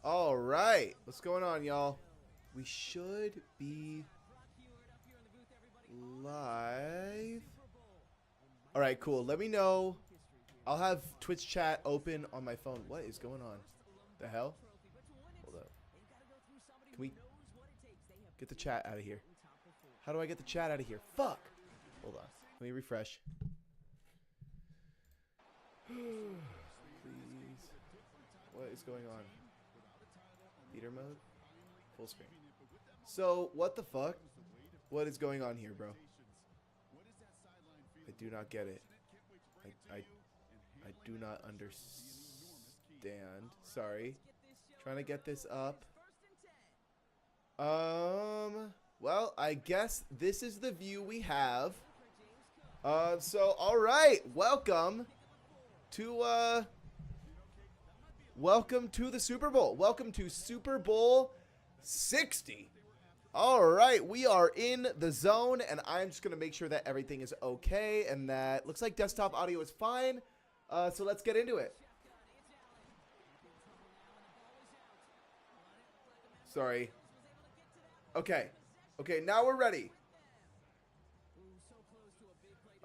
All right. What's going on, y'all? We should be live. All right, cool. Let me know. I'll have Twitch chat open on my phone. What is going on? The hell? Hold up. Can we get the chat out of here? How do I get the chat out of here? Fuck. Hold on. Let me refresh. Please. What is going on? Theater mode? Full screen. So, what the fuck? What is going on here, bro? I do not get it. I do not understand. Sorry. Trying to get this up. Well, I guess this is the view we have. So, alright. Welcome to the Super Bowl. Welcome to Super Bowl 60. All right, we are in the zone, and I'm just going to make sure that everything is okay, and that looks like desktop audio is fine. So let's get into it. Sorry. Okay. Okay, now we're ready.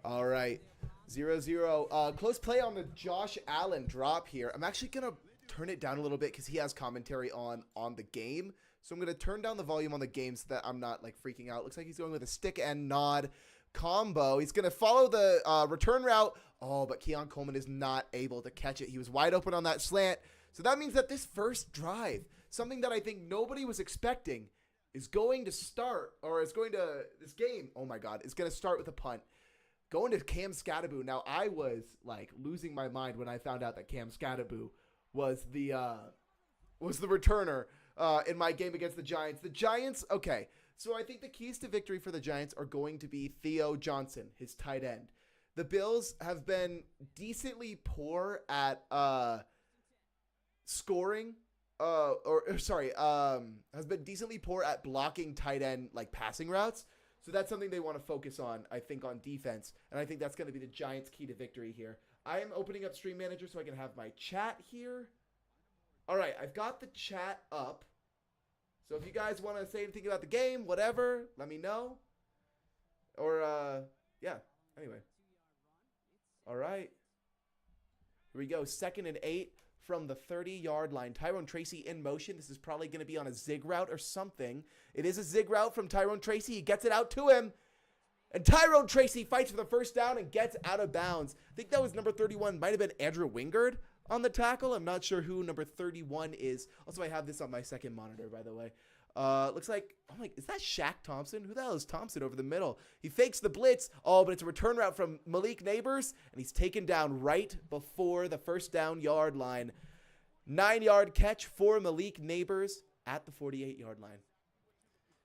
All right. 0-0. Close play on the Josh Allen drop here. I'm actually going to turn it down a little bit because he has commentary on the game. So I'm going to turn down the volume on the game so that I'm not like freaking out. Looks like he's going with a stick and nod combo. He's going to follow the return route. Oh, but Keon Coleman is not able to catch it. He was wide open on that slant. So that means that this first drive, something that I think nobody was expecting, is going to start, or is going to, this game, oh my God, is going to start with a punt. Going to Cam Skattebo. Now, I was like losing my mind when I found out that Cam Skattebo was the returner in my game against the Giants. The Giants, okay. So I think the keys to victory for the Giants are going to be Theo Johnson, his tight end. The Bills have been decently poor at scoring. Has been decently poor at blocking tight end like passing routes. So that's something they want to focus on, I think, on defense. And I think that's going to be the Giants' key to victory here. I am opening up Stream Manager so I can have my chat here. All right, I've got the chat up. So if you guys want to say anything about the game, whatever, let me know. Or, yeah, anyway. All right. Here we go, 2nd and 8 from the 30-yard line. Tyrone Tracy in motion. This is probably going to be on a zig route or something. It is a zig route from Tyrone Tracy. He gets it out to him. And Tyrone Tracy fights for the first down and gets out of bounds. I think that was number 31. Might have been Andrew Wingard on the tackle. I'm not sure who number 31 is. Also, I have this on my second monitor, by the way. Looks like, I'm like, is that Shaq Thompson? Who the hell is Thompson over the middle? He fakes the blitz. Oh, but it's a return route from Malik Neighbors, and he's taken down right before the first down yard line. 9-yard catch for Malik Neighbors at the 48-yard line.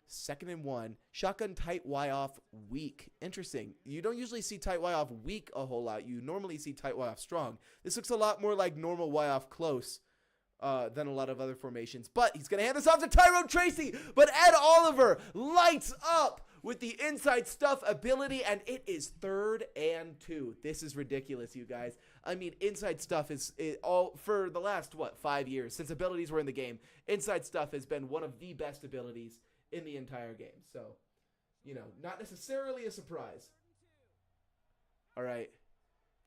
2nd and 1. Shotgun tight Y off weak. Interesting. You don't usually see tight Y off weak a whole lot. You normally see tight Y off strong. This looks a lot more like normal Y off close than a lot of other formations. But he's going to hand this off to Tyrone Tracy. But Ed Oliver lights up with the inside stuff ability, and it is 3rd and 2. This is ridiculous, you guys. I mean, inside stuff is all for the last, 5 years since abilities were in the game. Inside stuff has been one of the best abilities in the entire game. So, you know, not necessarily a surprise. All right.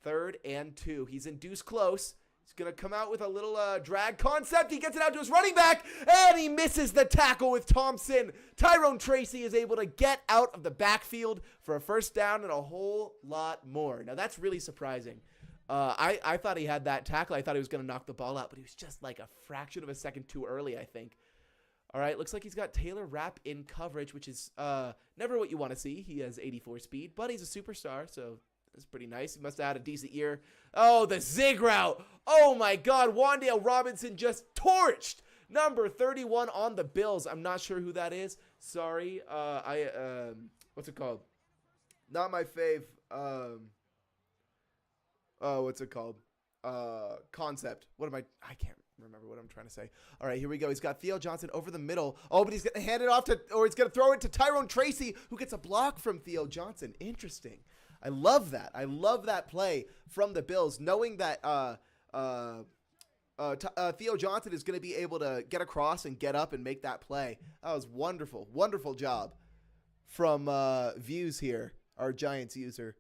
3rd and 2. He's induced close. He's going to come out with a little drag concept. He gets it out to his running back, and he misses the tackle with Thompson. Tyrone Tracy is able to get out of the backfield for a first down and a whole lot more. Now, that's really surprising. I thought he had that tackle. I thought he was going to knock the ball out, but he was just like a fraction of a second too early, I think. All right, looks like he's got Taylor Rapp in coverage, which is never what you want to see. He has 84 speed, but he's a superstar, so that's pretty nice. He must have had a decent year. Oh, the zig route. Oh, my God. Wan'Dale Robinson just torched number 31 on the Bills. I'm not sure who that is. Sorry. What's it called? Not my fave. What's it called? Concept. I can't remember what I'm trying to say. All right, here we go. He's got Theo Johnson over the middle. Oh, but he's going to hand it off to, or he's going to throw it to Tyrone Tracy, who gets a block from Theo Johnson. Interesting. I love that. I love that play from the Bills, knowing that Theo Johnson is going to be able to get across and get up and make that play. That was wonderful. Wonderful job from Views here, our Giants user.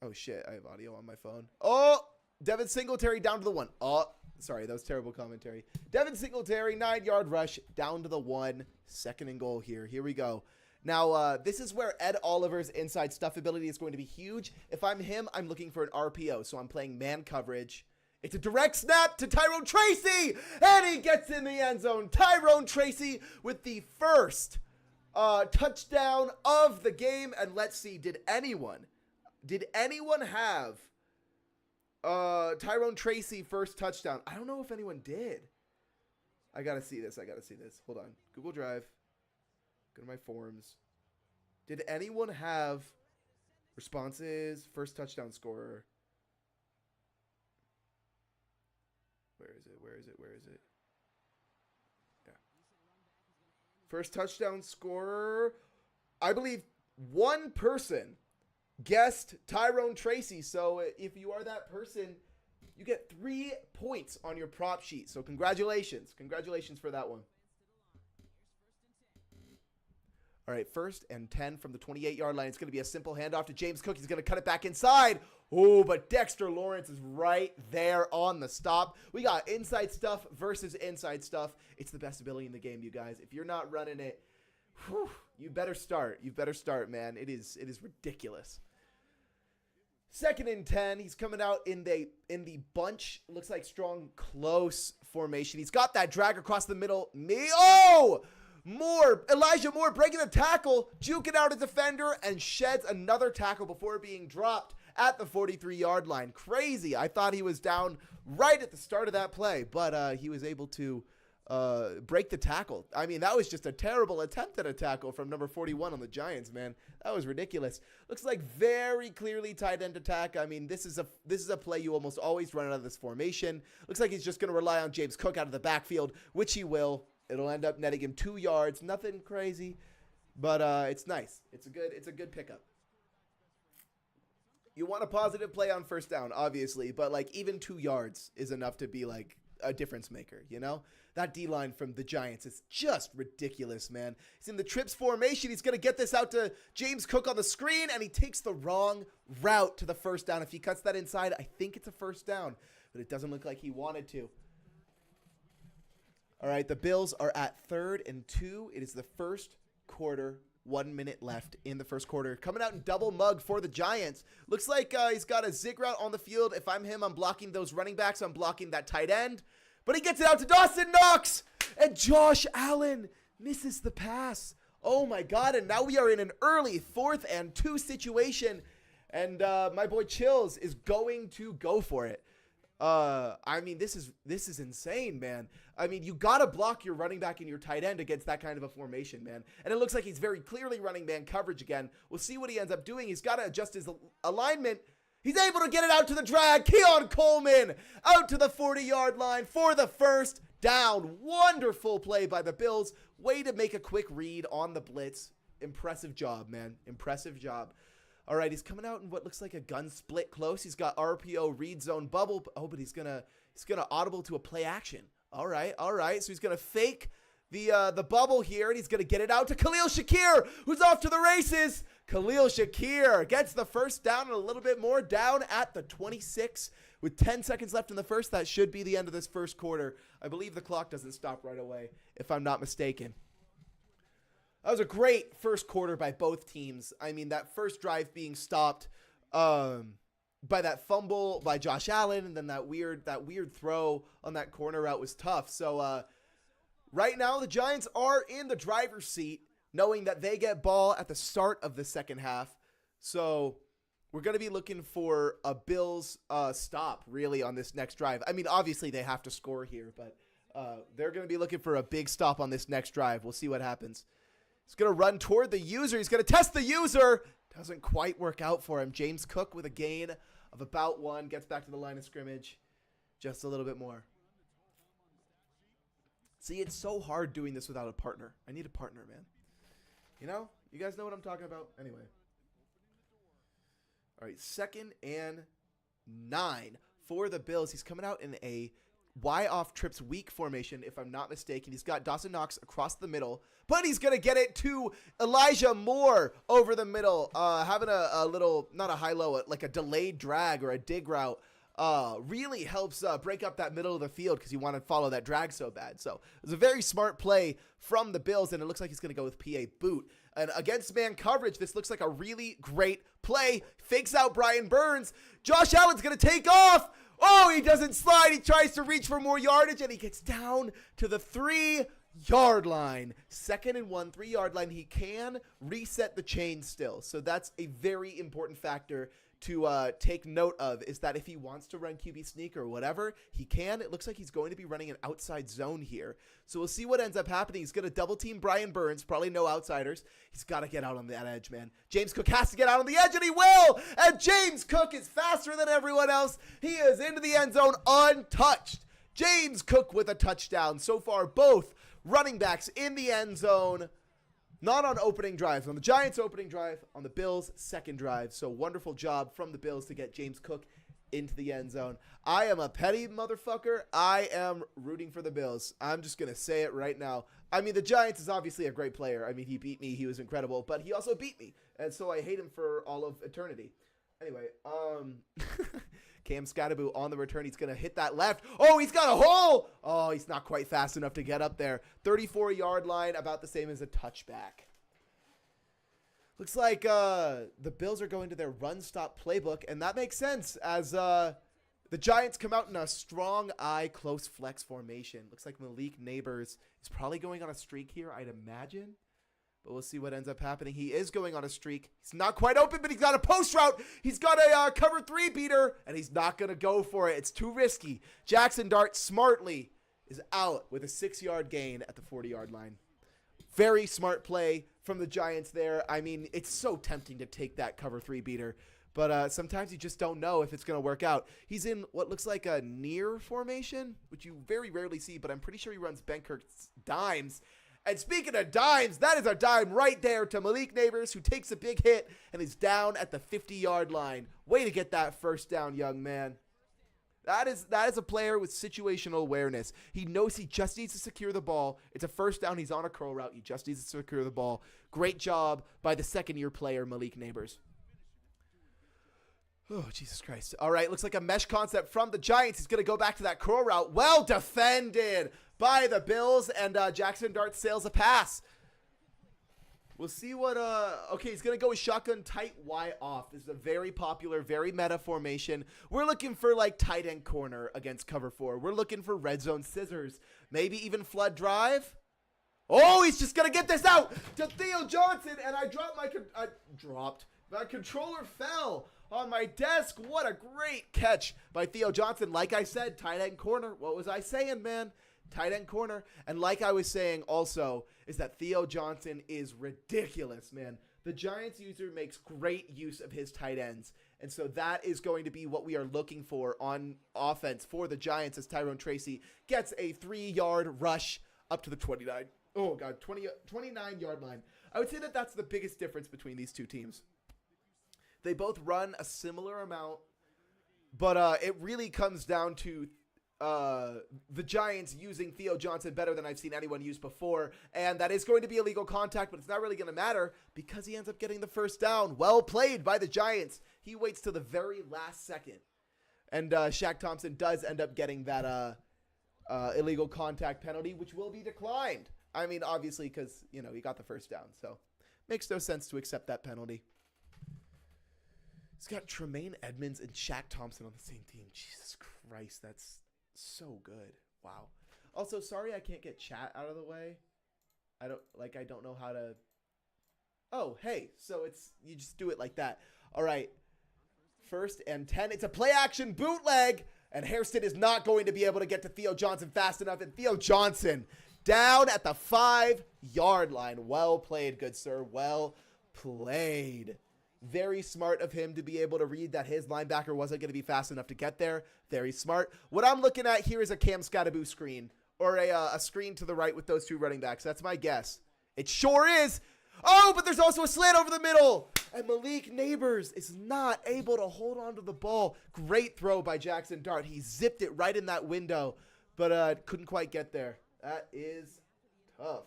Oh, shit. I have audio on my phone. Oh, Devin Singletary down to the 1. Oh, sorry. That was terrible commentary. Devin Singletary, 9-yard rush down to the 1. 2nd and goal here. Here we go. Now, this is where Ed Oliver's inside stuff ability is going to be huge. If I'm him, I'm looking for an RPO, so I'm playing man coverage. It's a direct snap to Tyrone Tracy, and he gets in the end zone. Tyrone Tracy with the first touchdown of the game. And let's see, did anyone have Tyrone Tracy first touchdown? I don't know if anyone did. I got to see this. Hold on. Google Drive. Go to my forms. Did anyone have responses, first touchdown scorer? Where is it? Yeah. First touchdown scorer. I believe one person guessed Tyrone Tracy. So if you are that person, you get 3 points on your prop sheet. So congratulations. Congratulations for that one. All right, 1st and 10 from the 28-yard line. It's going to be a simple handoff to James Cook. He's going to cut it back inside. Oh, but Dexter Lawrence is right there on the stop. We got inside stuff versus inside stuff. It's the best ability in the game, you guys. If you're not running it, you better start. You better start, man. It is ridiculous. 2nd and 10. He's coming out in the bunch. Looks like strong, close formation. He's got that drag across the middle. Elijah Moore breaking the tackle, juking out a defender, and sheds another tackle before being dropped at the 43-yard line. Crazy. I thought he was down right at the start of that play, but he was able to break the tackle. I mean, that was just a terrible attempt at a tackle from number 41 on the Giants, man. That was ridiculous. Looks like very clearly tight end attack. I mean, this is a play you almost always run out of this formation. Looks like he's just going to rely on James Cook out of the backfield, which he will. It'll end up netting him 2 yards. Nothing crazy, but it's nice. It's a good pickup. You want a positive play on first down, obviously, but like even 2 yards is enough to be like a difference maker, you know? That D-line from the Giants is just ridiculous, man. He's in the trips formation. He's going to get this out to James Cook on the screen, and he takes the wrong route to the first down. If he cuts that inside, I think it's a first down, but it doesn't look like he wanted to. All right, the Bills are at 3rd and 2. It is the first quarter, 1 minute left in the first quarter. Coming out in double mug for the Giants. Looks like he's got a zig route on the field. If I'm him, I'm blocking those running backs. I'm blocking that tight end. But he gets it out to Dawson Knox. And Josh Allen misses the pass. Oh, my God. And now we are in an early 4th and 2 situation. And my boy Chills is going to go for it. I mean, this is insane, man. I mean, you got to block your running back and your tight end against that kind of a formation, man. And it looks like he's very clearly running man coverage again. We'll see what he ends up doing. He's got to adjust his alignment. He's able to get it out to the drag. Keon Coleman out to the 40-yard line for the first down. Wonderful play by the Bills. Way to make a quick read on the blitz. Impressive job, man. Impressive job. All right, he's coming out in what looks like a gun split close. He's got RPO read zone bubble. Oh, but he's gonna audible to a play action. All right. So he's gonna fake the bubble here, and he's gonna get it out to Khalil Shakir, who's off to the races. Khalil Shakir gets the first down and a little bit more, down at the 26 with 10 seconds left in the first. That should be the end of this first quarter. I believe the clock doesn't stop right away, if I'm not mistaken. That was a great first quarter by both teams. I mean, that first drive being stopped by that fumble by Josh Allen, and then that weird throw on that corner route was tough. So right now the Giants are in the driver's seat, knowing that they get ball at the start of the second half. So we're going to be looking for a Bills stop, really, on this next drive. I mean, obviously they have to score here, but they're going to be looking for a big stop on this next drive. We'll see what happens. He's going to run toward the user. He's going to test the user. Doesn't quite work out for him. James Cook with a gain of about 1. Gets back to the line of scrimmage just a little bit more. See, it's so hard doing this without a partner. I need a partner, man. You know? You guys know what I'm talking about? Anyway. All right, 2nd and 9 for the Bills. He's coming out in a Y-off trips weak formation, if I'm not mistaken. He's got Dawson Knox across the middle, but he's going to get it to Elijah Moore over the middle, having a little, not a high-low, like a delayed drag or a dig route. Really helps break up that middle of the field because you want to follow that drag so bad. So it was a very smart play from the Bills, and it looks like he's going to go with PA boot. And against man coverage, this looks like a really great play. Fakes out Brian Burns. Josh Allen's going to take off. Oh, he doesn't slide. He tries to reach for more yardage, and he gets down to the 3-yard line. 2nd and 1, 3-yard line. He can reset the chain still. So that's a very important factor to take note of, is that if he wants to run QB sneak or whatever, he can. It looks like he's going to be running an outside zone here. So we'll see what ends up happening. He's going to double team Brian Burns, probably no outsiders. He's got to get out on that edge, man. James Cook has to get out on the edge, and he will! And James Cook is faster than everyone else. He is into the end zone untouched. James Cook with a touchdown. So far, both running backs in the end zone. Not on opening drives. On the Giants' opening drive, on the Bills' second drive. So wonderful job from the Bills to get James Cook into the end zone. I am a petty motherfucker. I am rooting for the Bills. I'm just going to say it right now. I mean, the Giants is obviously a great player. I mean, he beat me. He was incredible. But he also beat me. And so I hate him for all of eternity. Anyway, Cam Scatterbo on the return. He's going to hit that left. Oh, he's got a hole. Oh, he's not quite fast enough to get up there. 34-yard line, about the same as a touchback. Looks like the Bills are going to their run-stop playbook, and that makes sense as the Giants come out in a strong eye, close flex formation. Looks like Malik Neighbors is probably going on a streak here, I'd imagine. But we'll see what ends up happening. He is going on a streak. He's not quite open, but he's got a post route. He's got a cover 3 beater, and he's not going to go for it. It's too risky. Jackson Dart smartly is out with a 6-yard gain at the 40-yard line. Very smart play from the Giants there. I mean, it's so tempting to take that cover 3 beater, but sometimes you just don't know if it's going to work out. He's in what looks like a near formation, which you very rarely see, but I'm pretty sure he runs Benkirk's dimes. And speaking of dimes, that is a dime right there to Malik Neighbors, who takes a big hit and is down at the 50-yard line. Way to get that first down, young man. That is a player with situational awareness. He knows he just needs to secure the ball. It's a first down. He's on a curl route. He just needs to secure the ball. Great job by the second-year player, Malik Neighbors. Oh, Jesus Christ. All right, looks like a mesh concept from the Giants. He's going to go back to that curl route. Well defended by the Bills, and Jackson Dart sails a pass. We'll see what, okay, he's going to go with shotgun tight Y off. This is a very popular, very meta formation. We're looking for, like, tight end corner against cover 4. We're looking for red zone scissors. Maybe even flood drive. Oh, he's just going to get this out to Theo Johnson, and my controller fell on my desk. What a great catch by Theo Johnson. Like I said, tight end corner. What was I saying, man? Tight end corner. And like I was saying also, is that Theo Johnson is ridiculous, man. The Giants user makes great use of his tight ends. And so that is going to be what we are looking for on offense for the Giants as Tyrone Tracy gets a 3-yard rush up to the 29-yard line. I would say that that's the biggest difference between these two teams. They both run a similar amount, but it really comes down to the Giants using Theo Johnson better than I've seen anyone use before, and that is going to be illegal contact, but it's not really going to matter because he ends up getting the first down. Well played by the Giants. He waits till the very last second, and Shaq Thompson does end up getting that illegal contact penalty, which will be declined. I mean, obviously, because, you know, he got the first down, so makes no sense to accept that penalty. He's got Tremaine Edmonds and Shaq Thompson on the same team. Jesus Christ, that's so good. Wow. Also, sorry I can't get chat out of the way. I don't know how to. Oh, hey. So you just do it like that. All right. 1st and 10. It's a play action bootleg, and Hairston is not going to be able to get to Theo Johnson fast enough, and Theo Johnson down at the 5-yard line. Well played, good sir. Well played. Very smart of him to be able to read that his linebacker wasn't going to be fast enough to get there. Very smart. What I'm looking at here is a Cam Scatterbo screen, or a screen to the right with those two running backs. That's my guess. It sure is. Oh, but there's also a slant over the middle. And Malik Neighbors is not able to hold on to the ball. Great throw by Jackson Dart. He zipped it right in that window, but couldn't quite get there. That is tough.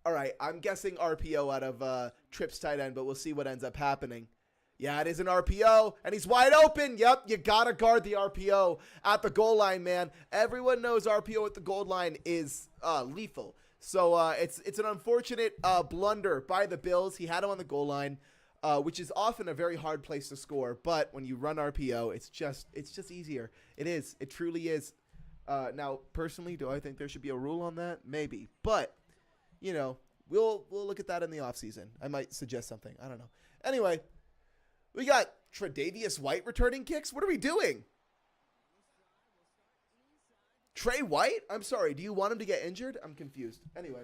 All right, I'm guessing RPO out of Tripp's tight end, but we'll see what ends up happening. Yeah, it is an RPO, and he's wide open. Yep, you got to guard the RPO at the goal line, man. Everyone knows RPO at the goal line is lethal. So it's an unfortunate blunder by the Bills. He had him on the goal line, which is often a very hard place to score. But when you run RPO, it's just easier. It is. It truly is. Now, personally, do I think there should be a rule on that? Maybe. But, you know, we'll look at that in the offseason. I might suggest something. I don't know. Anyway, we got Tre'Davious White returning kicks. What are we doing? Trey White? I'm sorry. Do you want him to get injured? I'm confused. Anyway.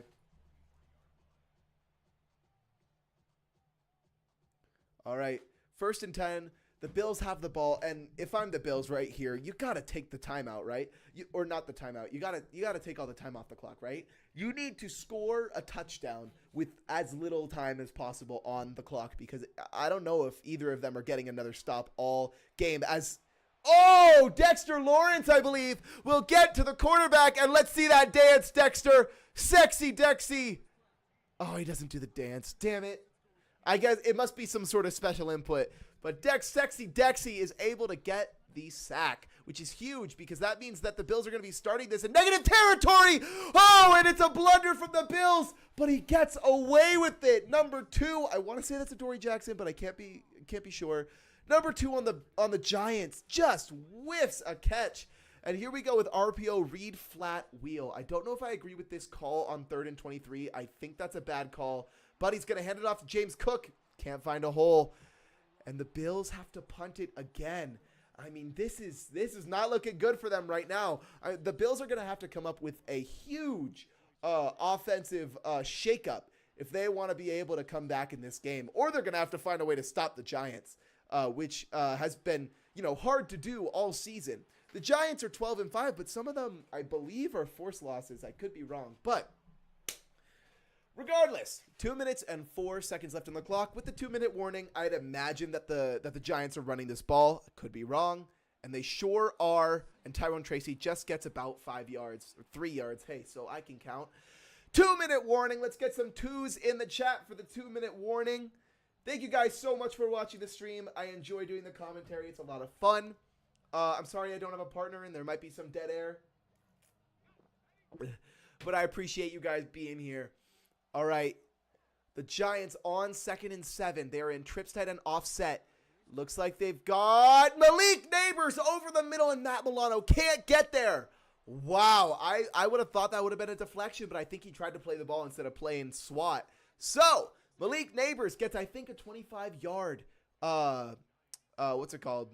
All right. 1st and 10. The Bills have the ball. And if I'm the Bills right here, you got to take the timeout, right? Or not the timeout. You got to take all the time off the clock, right? You need to score a touchdown with as little time as possible on the clock, because I don't know if either of them are getting another stop all game. Oh, Dexter Lawrence, I believe, will get to the quarterback, and let's see that dance, Dexter. Sexy Dexy. Oh, he doesn't do the dance. Damn it. I guess it must be some sort of special input. But Sexy Dexy is able to get the sack, which is huge because that means that the Bills are going to be starting this in negative territory. Oh, and it's a blunder from the Bills, but he gets away with it. Number 2, I want to say that's a Dory Jackson, but I can't be sure. Number 2 on the Giants just whiffs a catch. And here we go with RPO read flat wheel. I don't know if I agree with this call on 3rd and 23. I think that's a bad call. But he's going to hand it off to James Cook. Can't find a hole. And the Bills have to punt it again. I mean, this is not looking good for them right now. The Bills are going to have to come up with a huge offensive shakeup if they want to be able to come back in this game. Or they're going to have to find a way to stop the Giants, which has been, hard to do all season. The Giants are 12-5, but some of them, I believe, are forced losses. I could be wrong, but regardless, 2 minutes and 4 seconds left on the clock. With the 2-minute warning, I'd imagine that the Giants are running this ball. Could be wrong, and they sure are. And Tyrone Tracy just gets about 5 yards or 3 yards. Hey, so I can count. 2-minute warning. Let's get some 2s in the chat for the 2-minute warning. Thank you guys so much for watching the stream. I enjoy doing the commentary. It's a lot of fun. I'm sorry I don't have a partner and there might be some dead air. But I appreciate you guys being here. All right. The Giants on 2nd and 7. They're in Tripp's tight end offset. Looks like they've got Malik Neighbors over the middle, and Matt Milano can't get there. Wow. I would have thought that would have been a deflection, but I think he tried to play the ball instead of playing SWAT. So Malik Neighbors gets, I think, a 25-yard, what's it called?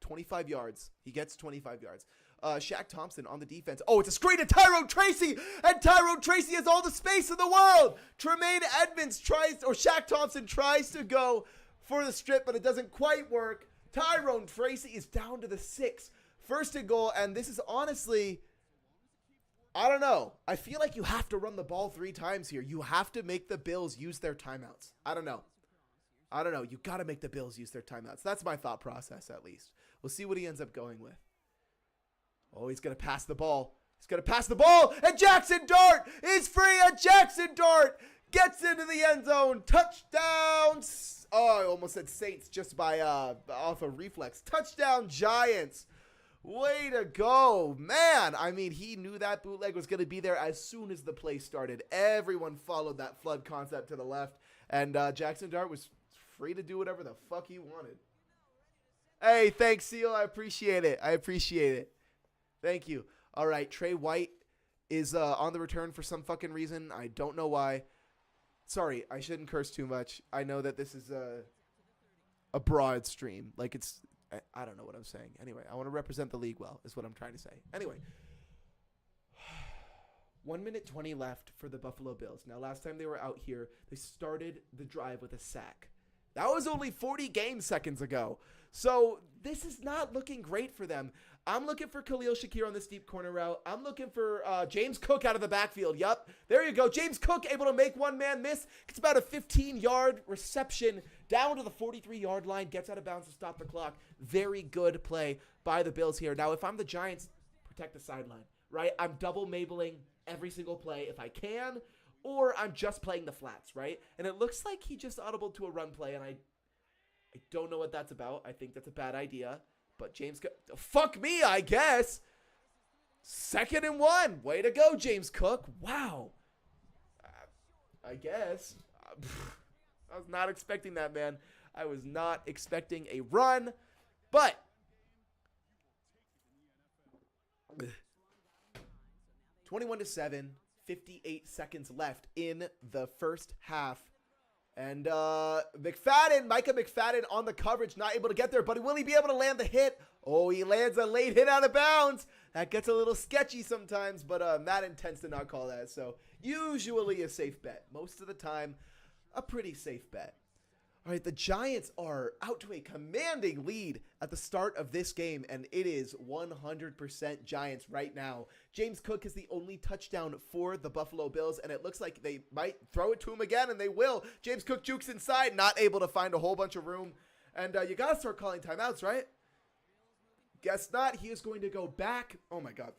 25 yards. He gets 25 yards. Shaq Thompson on the defense. Oh, it's a screen to Tyrone Tracy, and Tyrone Tracy has all the space in the world. Tremaine Edmonds Shaq Thompson tries to go for the strip, but it doesn't quite work. Tyrone Tracy is down to the 6. 1st and goal, and this is honestly, I don't know. I feel like you have to run the ball 3 times here. You have to make the Bills use their timeouts. I don't know. You got to make the Bills use their timeouts. That's my thought process, at least. We'll see what he ends up going with. Oh, he's going to pass the ball. And Jackson Dart is free. And Jackson Dart gets into the end zone. Touchdown. Oh, I almost said Saints just by off a reflex. Touchdown, Giants. Way to go, man. I mean, he knew that bootleg was going to be there as soon as the play started. Everyone followed that flood concept to the left. And Jackson Dart was free to do whatever the fuck he wanted. Hey, thanks, Seal. I appreciate it. Thank you. All right, Trey White is on the return for some fucking reason. I don't know why. Sorry, I shouldn't curse too much. I know that this is a broad stream. Like, it's, I don't know what I'm saying. Anyway, I want to represent the league well, is what I'm trying to say. Anyway, 1 minute 20 left for the Buffalo Bills. Now, last time they were out here, they started the drive with a sack. That was only 40 game seconds ago. So this is not looking great for them. I'm looking for Khalil Shakir on this deep corner route. I'm looking for James Cook out of the backfield. Yup, there you go. James Cook able to make one-man miss. It's about a 15-yard reception down to the 43-yard line. Gets out of bounds to stop the clock. Very good play by the Bills here. Now, if I'm the Giants, protect the sideline, right? I'm double Mabeling every single play if I can, or I'm just playing the flats, right? And it looks like he just audibled to a run play, and I don't know what that's about. I think that's a bad idea. But James Cook, fuck me, I guess. 2nd and 1. Way to go, James Cook. Wow. I guess. I was not expecting that, man. I was not expecting a run. But 21-7, 58 seconds left in the first half. And Micah McFadden on the coverage, not able to get there, but will he be able to land the hit? Oh, he lands a late hit out of bounds. That gets a little sketchy sometimes, but Madden tends to not call that. So usually a safe bet. Most of the time, a pretty safe bet. All right, the Giants are out to a commanding lead at the start of this game, and it is 100% Giants right now. James Cook is the only touchdown for the Buffalo Bills, and it looks like they might throw it to him again, and they will. James Cook jukes inside, not able to find a whole bunch of room. And you got to start calling timeouts, right? Guess not. He is going to go back. Oh, my God.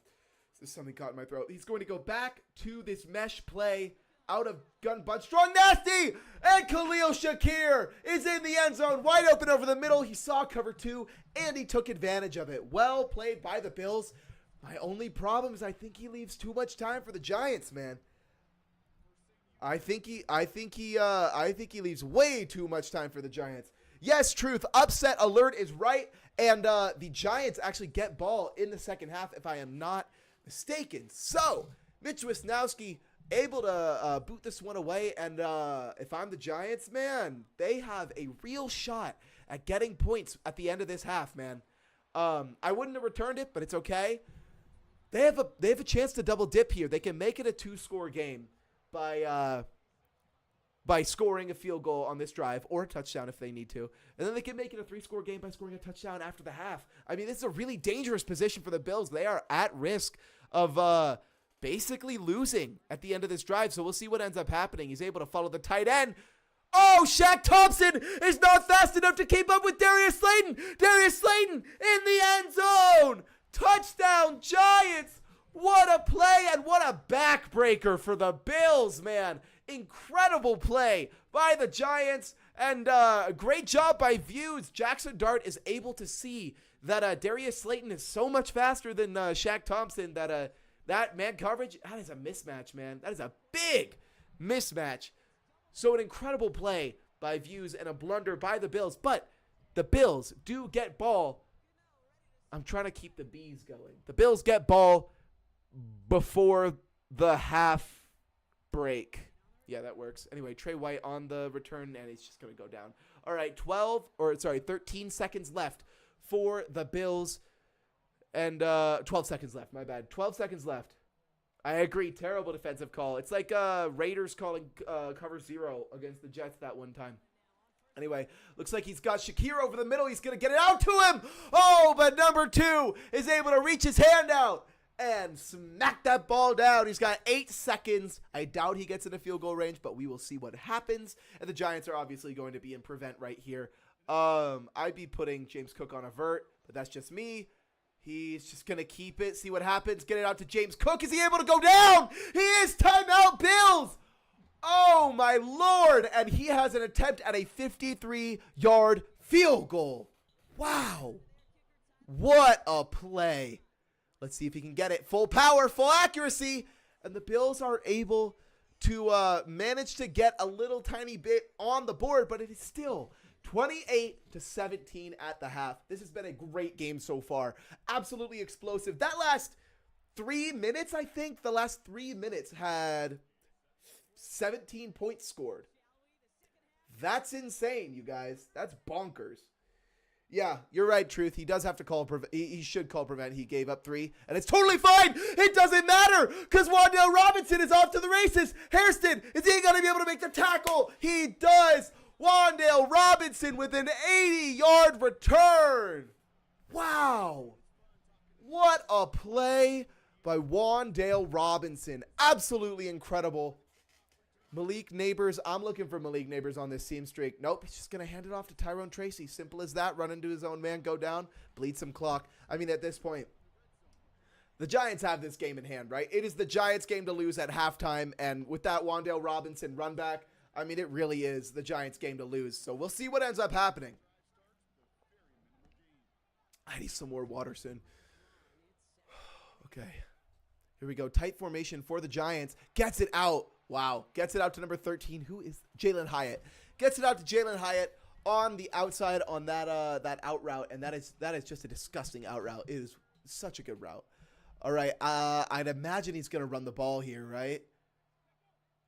This is something caught in my throat. He's going to go back to this mesh play. Out of gun bunch, strong nasty, and Khalil Shakir is in the end zone, wide open over the middle. He saw cover 2, and he took advantage of it. Well played by the Bills. My only problem is I think he leaves too much time for the Giants, man. I think he leaves way too much time for the Giants. Yes, truth. Upset alert is right, and the Giants actually get ball in the second half, if I am not mistaken. So Mitch Wisnowski able to boot this one away, and if I'm the Giants, man, they have a real shot at getting points at the end of this half, man. I wouldn't have returned it, but it's okay. They have a chance to double dip here. They can make it a 2-score game by scoring a field goal on this drive or a touchdown if they need to, and then they can make it a 3-score game by scoring a touchdown after the half. I mean, this is a really dangerous position for the Bills. They are at risk of basically losing at the end of this drive. So we'll see what ends up happening. He's able to follow the tight end. Oh, Shaq Thompson is not fast enough to keep up with Darius Slayton. Darius Slayton in the end zone. Touchdown, Giants. What a play and what a backbreaker for the Bills, man. Incredible play by the Giants, and a great job by Views. Jackson Dart is able to see that Darius Slayton is so much faster than Shaq Thompson that that man coverage, that is a mismatch, man. That is a big mismatch. So an incredible play by Views and a blunder by the Bills. But the Bills do get ball. I'm trying to keep the bees going. The Bills get ball before the half break. Yeah, that works. Anyway, Trey White on the return, and he's just going to go down. All right, 13 seconds left for the Bills. And 12 seconds left, my bad. 12 seconds left. I agree, terrible defensive call. It's like Raiders calling cover 0 against the Jets that one time. Anyway, looks like he's got Shakir over the middle. He's going to get it out to him. Oh, but number 2 is able to reach his hand out and smack that ball down. He's got 8 seconds. I doubt he gets in a field goal range, but we will see what happens. And the Giants are obviously going to be in prevent right here. I'd be putting James Cook on a vert, but that's just me. He's just going to keep it, see what happens, get it out to James Cook. Is he able to go down? He is. Timeout, Bills. Oh, my Lord. And he has an attempt at a 53-yard field goal. Wow. What a play. Let's see if he can get it. Full power, full accuracy. And the Bills are able to manage to get a little tiny bit on the board, but it is still 28-17 at the half. This has been a great game so far. Absolutely explosive. That last 3 minutes, I think, the last 3 minutes had 17 points scored. That's insane, you guys. That's bonkers. Yeah, you're right, Truth. He does have to call he should call prevent. He gave up 3, and it's totally fine. It doesn't matter because Wan'Dale Robinson is off to the races. Hairston, is he going to be able to make the tackle? He does. Wan'Dale Robinson with an 80-yard return. Wow. What a play by Wandale Robinson. Absolutely incredible. Malik Neighbors. I'm looking for Malik Neighbors on this seam streak. Nope, he's just going to hand it off to Tyrone Tracy. Simple as that. Run into his own man, go down, bleed some clock. I mean, at this point, the Giants have this game in hand, right? It is the Giants' game to lose at halftime, and with that Wandale Robinson run back, I mean, it really is the Giants' game to lose. So we'll see what ends up happening. I need some more Watterson. Okay. Here we go. Tight formation for the Giants. Gets it out. Wow. Gets it out to number 13. Who is Jalen Hyatt? Gets it out to Jalen Hyatt on the outside on that out route, and that is just a disgusting out route. It is such a good route. All right. I'd imagine he's going to run the ball here, right?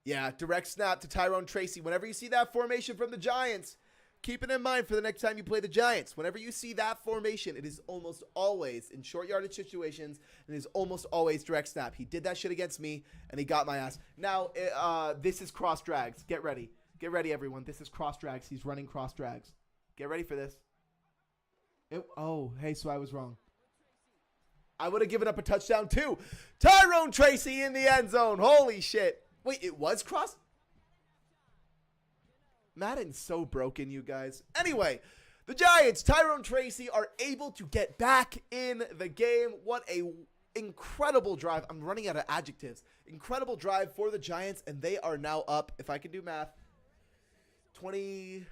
Yeah, direct snap to Tyrone Tracy. Whenever you see that formation from the Giants, keep it in mind for the next time you play the Giants. Whenever you see that formation, it is almost always in short yardage situations, and it is almost always direct snap. He did that shit against me, and he got my ass. Now, this is cross drags. Get ready. Get ready, everyone. This is cross drags. He's running cross drags. Get ready for this. Oh, hey, so I was wrong. I would have given up a touchdown, too. Tyrone Tracy in the end zone. Holy shit. Wait, it was cross? Madden's so broken, you guys. Anyway, the Giants, Tyrone Tracy, are able to get back in the game. What a incredible drive. I'm running out of adjectives. Incredible drive for the Giants, and they are now up, if I can do math, 18.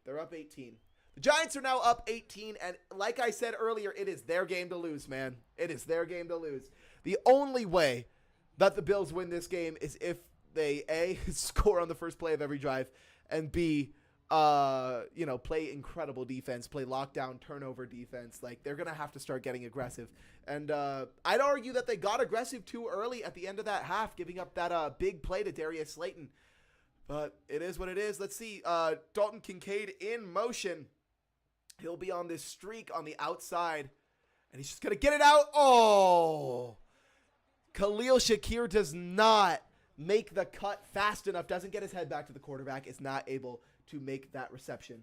They're up 18. The Giants are now up 18, and like I said earlier, it is their game to lose, man. It is their game to lose. The only way that the Bills win this game is if they, A, score on the first play of every drive, and B, play incredible defense, play lockdown, turnover defense. Like, they're going to have to start getting aggressive. And I'd argue that they got aggressive too early at the end of that half, giving up that big play to Darius Slayton. But it is what it is. Let's see. Dalton Kincaid in motion. He'll be on this streak on the outside, and he's just going to get it out. Oh! Khalil Shakir does not make the cut fast enough, doesn't get his head back to the quarterback, is not able to make that reception.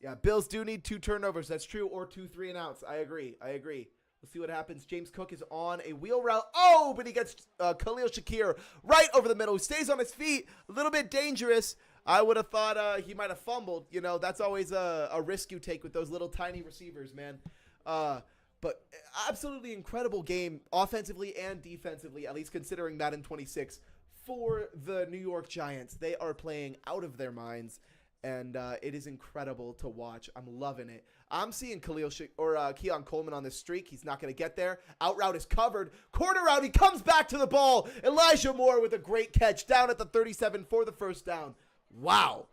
Yeah, Bills do need 2 turnovers. That's true, or 2 3-and-outs. I agree. We'll see what happens. James Cook is on a wheel route. Oh, but he gets Khalil Shakir right over the middle. He stays on his feet. A little bit dangerous. I would have thought he might have fumbled. You know, that's always a risk you take with those little tiny receivers, man. But absolutely incredible game offensively and defensively, at least considering Madden 26, for the New York Giants. They are playing out of their minds, and it is incredible to watch. I'm loving it. I'm seeing Keon Coleman on this streak. He's not going to get there. Out route is covered. Corner route, he comes back to the ball. Elijah Moore with a great catch down at the 37 for the first down. Wow.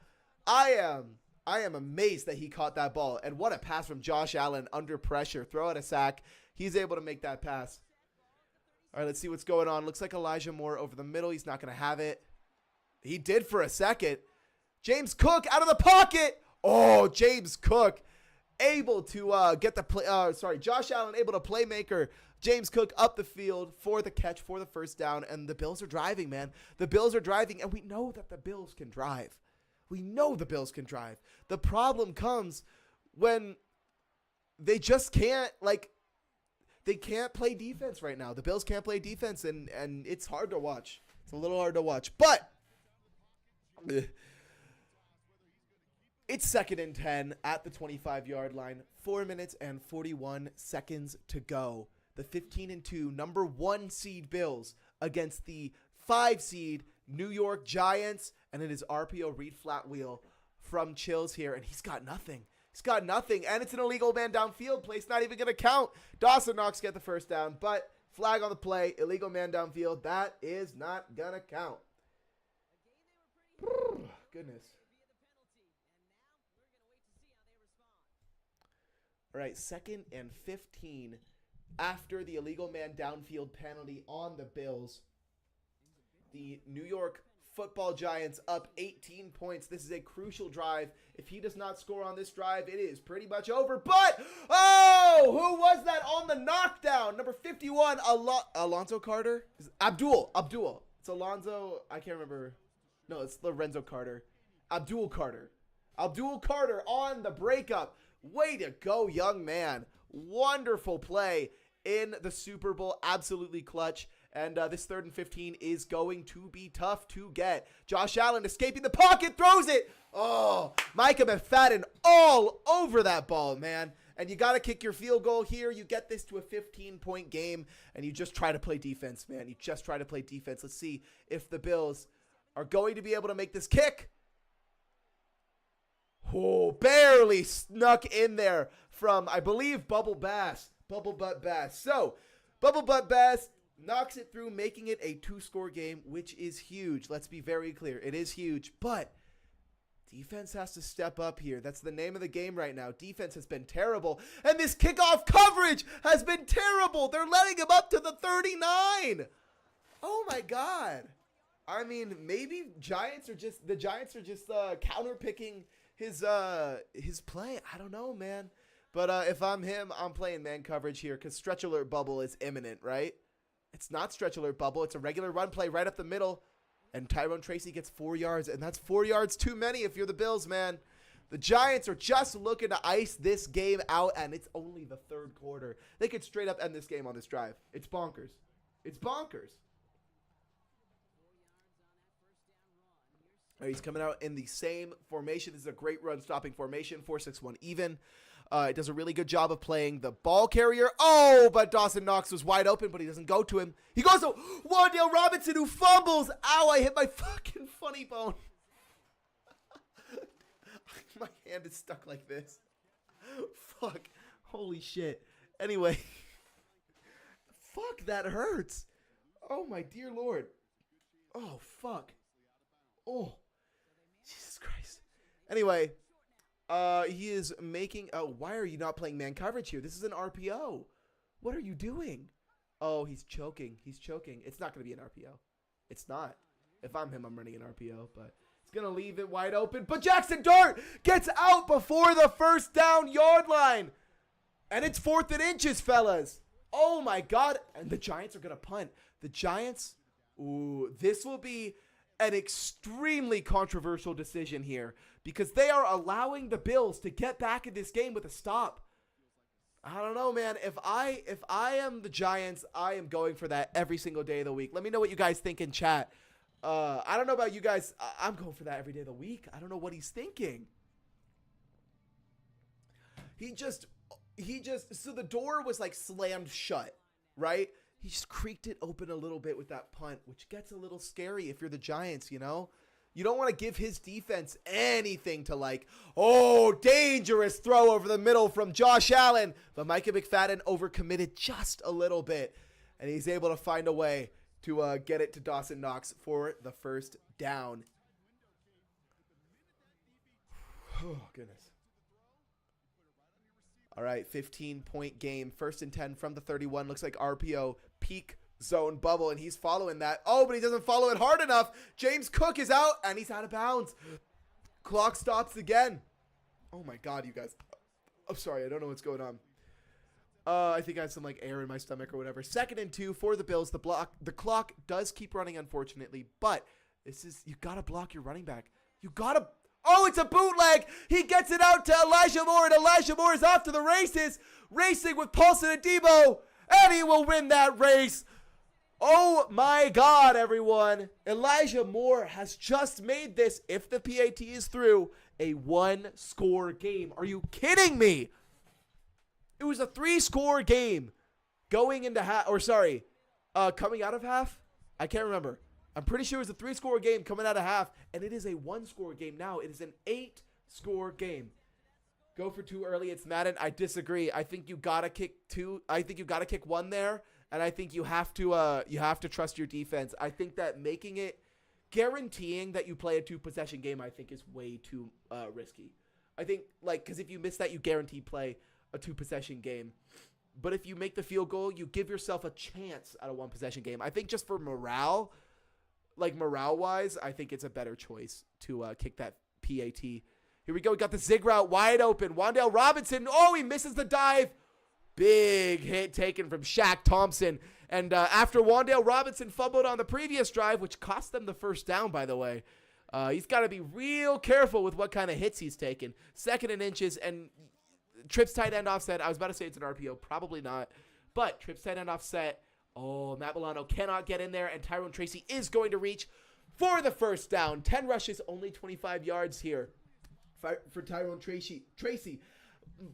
I am amazed that he caught that ball. And what a pass from Josh Allen under pressure. Throw out a sack. He's able to make that pass. All right, let's see what's going on. Looks like Elijah Moore over the middle. He's not going to have it. He did for a second. James Cook out of the pocket. Oh, James Cook able to get the play. Josh Allen able to playmaker James Cook up the field for the catch for the first down. And the Bills are driving, man. The Bills are driving, and we know that the Bills can drive. We know the Bills can drive. The problem comes when they just can't, they can't play defense right now. The Bills can't play defense, and it's hard to watch. It's a little hard to watch. But it's 2nd and 10 at the 25-yard line. 4 minutes and 41 seconds to go. The 15-2 number 1 seed Bills against the 5 seed New York Giants, and it is RPO read flat wheel from Chills here, and he's got nothing. He's got nothing, and it's an illegal man downfield. Play's not even going to count. Dawson Knox get the first down, but flag on the play, illegal man downfield. That is not going to count. Goodness. All right, 2nd and 15 after the illegal man downfield penalty on the Bills. The New York Football Giants up 18 points. This is a crucial drive. If he does not score on this drive, it is pretty much over. But, oh, who was that on the knockdown? Number 51, Alonzo Carter? Abdul. It's Alonzo. I can't remember. No, it's Lorenzo Carter. Abdul Carter. Abdul Carter on the breakup. Way to go, young man. Wonderful play in the Super Bowl. Absolutely clutch. And this 3rd and 15 is going to be tough to get. Josh Allen escaping the pocket, throws it. Oh, Micah McFadden all over that ball, man. And you got to kick your field goal here. You get this to a 15-point game, and you just try to play defense, man. You just try to play defense. Let's see if the Bills are going to be able to make this kick. Oh, barely snuck in there from, I believe, Bubble Bass. Bubble Butt Bass. So, Bubble Butt Bass knocks it through, making it a 2-score game, which is huge. Let's be very clear. It is huge, but defense has to step up here. That's the name of the game right now. Defense has been terrible, and this kickoff coverage has been terrible. They're letting him up to the 39. Oh, my God. I mean, maybe the Giants are just counter-picking his play. I don't know, man. But if I'm him, I'm playing man coverage here because stretch alert bubble is imminent, right? It's not stretch alert bubble. It's a regular run play right up the middle. And Tyrone Tracy gets 4 yards, and that's 4 yards too many if you're the Bills, man. The Giants are just looking to ice this game out, and it's only the 3rd quarter. They could straight up end this game on this drive. It's bonkers. It's bonkers. All right, he's coming out in the same formation. This is a great run-stopping formation, 4-6-1 even. It does a really good job of playing the ball carrier. Oh, but Dawson Knox was wide open, but he doesn't go to him. He goes to Wan'Dale Robinson, who fumbles. Ow, I hit my fucking funny bone. My hand is stuck like this. Fuck. Holy shit. Anyway. Fuck, that hurts. Oh, my dear Lord. Oh, fuck. Oh, Jesus Christ. Anyway. He is making, why are you not playing man coverage here? This is an RPO. What are you doing? Oh, he's choking. He's choking. It's not going to be an RPO. It's not. If I'm him, I'm running an RPO, but it's going to leave it wide open. But Jackson Dart gets out before the 1st down yard line. And it's 4th and inches, fellas. Oh my God. And the Giants are going to punt. The Giants, ooh, this will be an extremely controversial decision here because they are allowing the Bills to get back in this game with a stop. I don't know, man. If I am the Giants, I am going for that every single day of the week. Let me know what you guys think in chat. I don't know about you guys. I'm going for that every day of the week. I don't know what he's thinking. So the door was like slammed shut, right? He just creaked it open a little bit with that punt, which gets a little scary if you're the Giants, you know? You don't want to give his defense anything to like, oh, dangerous throw over the middle from Josh Allen. But Micah McFadden overcommitted just a little bit, and he's able to find a way to get it to Dawson Knox for the 1st down. Oh, goodness. All right, 15-point game. 1st and 10 from the 31. Looks like RPO, peak zone bubble, and he's following that. Oh, but he doesn't follow it hard enough. James Cook is out, and he's out of bounds. Clock stops again. Oh, my God, you guys. I'm sorry. I don't know what's going on. I think I have some, like, air in my stomach or whatever. 2nd and 2 for the Bills. The clock does keep running, unfortunately, but you got to block your running back. You got to. Oh, it's a bootleg. He gets it out to Elijah Moore, and Elijah Moore is off to the races, racing with Paulson and Debo, and he will win that race. Oh, my God, everyone. Elijah Moore has just made this, if the PAT is through, a 1-score game. Are you kidding me? It was a 3-score game going into half, or sorry, coming out of half? I can't remember. I'm pretty sure it was a 3-score game coming out of half, and it is a 1-score game now. It is an 8-score game. Go for 2 early. It's Madden. I disagree. I think you gotta kick 2. I think you gotta kick 1 there, and I think you have to trust your defense. I think that making it guaranteeing that you play a 2-possession game, I think, is way too risky. I think because if you miss that, you guarantee play a 2-possession game. But if you make the field goal, you give yourself a chance at a 1-possession game. I think just for morale. Morale-wise, I think it's a better choice to kick that PAT. Here we go. We got the zig route wide open. Wan'Dale Robinson. Oh, he misses the dive. Big hit taken from Shaq Thompson. And after Wan'Dale Robinson fumbled on the previous drive, which cost them the 1st down, by the way, He's got to be real careful with what kind of hits he's taking. 2nd and inches and trips tight end offset. I was about to say it's an RPO. Probably not. But trips tight end offset. Oh, Matt Milano cannot get in there. And Tyrone Tracy is going to reach for the first down. 10 rushes, only 25 yards here for Tyrone Tracy.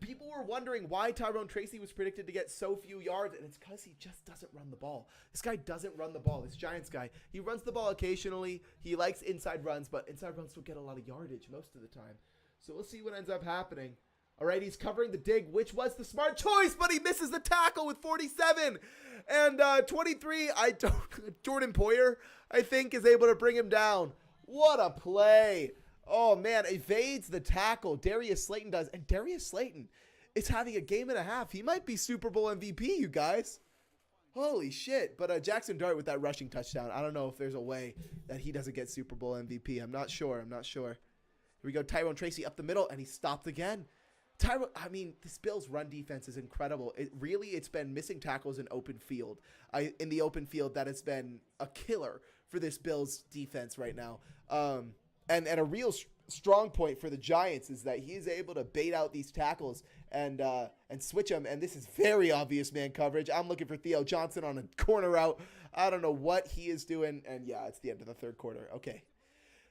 People were wondering why Tyrone Tracy was predicted to get so few yards, and it's because he just doesn't run the ball. This guy doesn't run the ball. This Giants guy, he runs the ball occasionally. He likes inside runs, but inside runs don't get a lot of yardage most of the time. So we'll see what ends up happening. All right, he's covering the dig, which was the smart choice, but he misses the tackle with 47. And 23, Jordan Poyer, I think, is able to bring him down. What a play. Oh, man, evades the tackle. Darius Slayton does. And Darius Slayton is having a game and a half. He might be Super Bowl MVP, you guys. Holy shit. But Jackson Dart with that rushing touchdown. I don't know if there's a way that he doesn't get Super Bowl MVP. I'm not sure. Here we go. Tyrone Tracy up the middle, and he stopped again. This Bills run defense is incredible. It's been missing tackles in open field. In the open field, that has been a killer for this Bills defense right now. And a real strong point for the Giants is that he is able to bait out these tackles and switch them. And this is very obvious man coverage. I'm looking for Theo Johnson on a corner route. I don't know what he is doing. And yeah, it's the end of the third quarter. Okay,